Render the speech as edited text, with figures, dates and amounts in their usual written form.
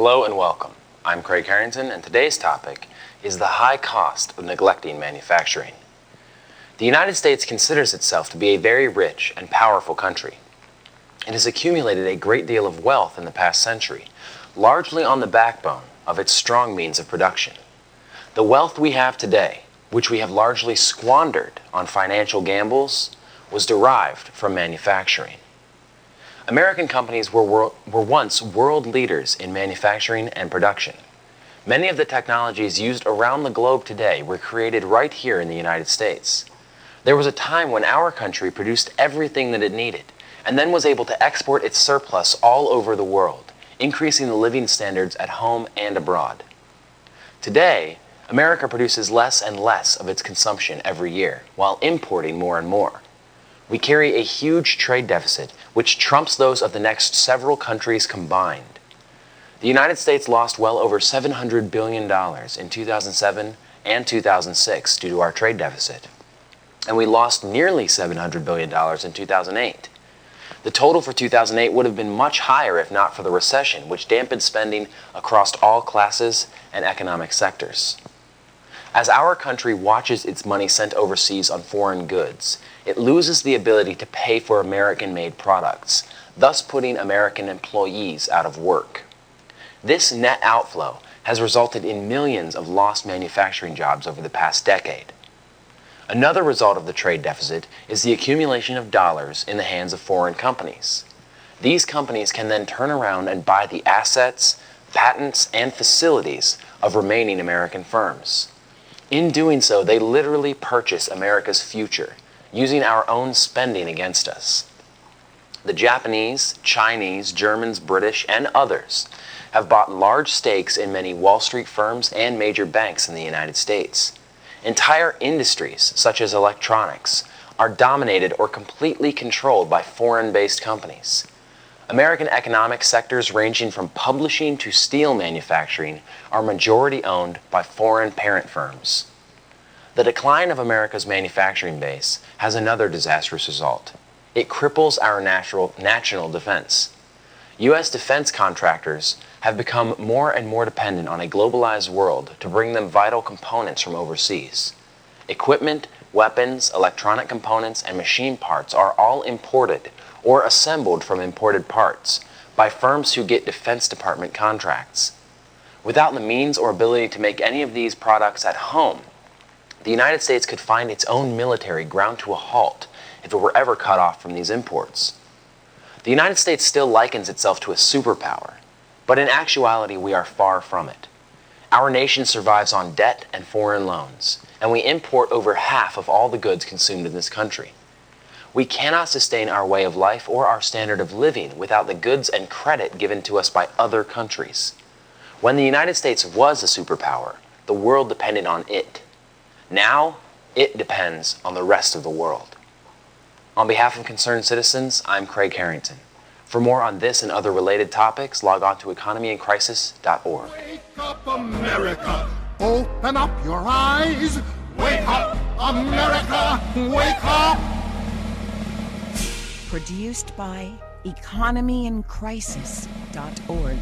Hello and welcome. I'm Craig Harrington, and today's topic is the high cost of neglecting manufacturing. The United States considers itself to be a very rich and powerful country. It has accumulated a great deal of wealth in the past century, largely on the backbone of its strong means of production. The wealth we have today, which we have largely squandered on financial gambles, was derived from manufacturing. American companies were once world leaders in manufacturing and production. Many of the technologies used around the globe today were created right here in the United States. There was a time when our country produced everything that it needed, and then was able to export its surplus all over the world, increasing the living standards at home and abroad. Today, America produces less and less of its consumption every year, while importing more and more. We carry a huge trade deficit, which trumps those of the next several countries combined. The United States lost well over $700 billion in 2007 and 2006 due to our trade deficit. And we lost nearly $700 billion in 2008. The total for 2008 would have been much higher if not for the recession, which dampened spending across all classes and economic sectors. As our country watches its money sent overseas on foreign goods, it loses the ability to pay for American-made products, thus putting American employees out of work. This net outflow has resulted in millions of lost manufacturing jobs over the past decade. Another result of the trade deficit is the accumulation of dollars in the hands of foreign companies. These companies can then turn around and buy the assets, patents, and facilities of remaining American firms. In doing so, they literally purchase America's future, using our own spending against us. The Japanese, Chinese, Germans, British, and others have bought large stakes in many Wall Street firms and major banks in the United States. Entire industries, such as electronics, are dominated or completely controlled by foreign-based companies. American economic sectors ranging from publishing to steel manufacturing are majority owned by foreign parent firms. The decline of America's manufacturing base has another disastrous result. It cripples our national defense. U.S. defense contractors have become more and more dependent on a globalized world to bring them vital components from overseas. Equipment, weapons, electronic components, and machine parts are all imported or assembled from imported parts by firms who get Defense Department contracts. Without the means or ability to make any of these products at home, the United States could find its own military ground to a halt if it were ever cut off from these imports. The United States still likens itself to a superpower, but in actuality we are far from it. Our nation survives on debt and foreign loans, and we import over half of all the goods consumed in this country. We cannot sustain our way of life or our standard of living without the goods and credit given to us by other countries. When the United States was a superpower, the world depended on it. Now, it depends on the rest of the world. On behalf of concerned citizens, I'm Craig Harrington. For more on this and other related topics, log on to economyincrisis.org. Wake up, America! Open up your eyes! Wake up, America! Wake up! Produced by economyincrisis.org.